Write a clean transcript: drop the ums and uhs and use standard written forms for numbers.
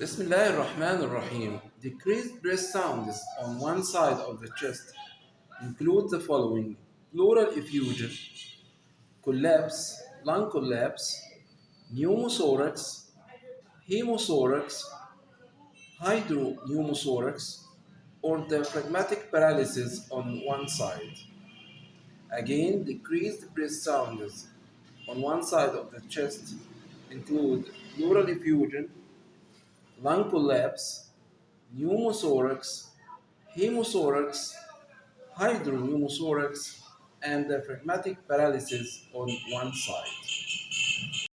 Bismillah ar-Rahman ar-Rahim. Decreased breath sounds on one side of the chest include the following: pleural effusion, collapse, lung collapse, pneumothorax, hemothorax, hydropneumothorax, or diaphragmatic paralysis on one side. Again, decreased breath sounds on one side of the chest include pleural effusion, lung collapse, pneumothorax, hemothorax, hydropneumothorax, and diaphragmatic paralysis on one side.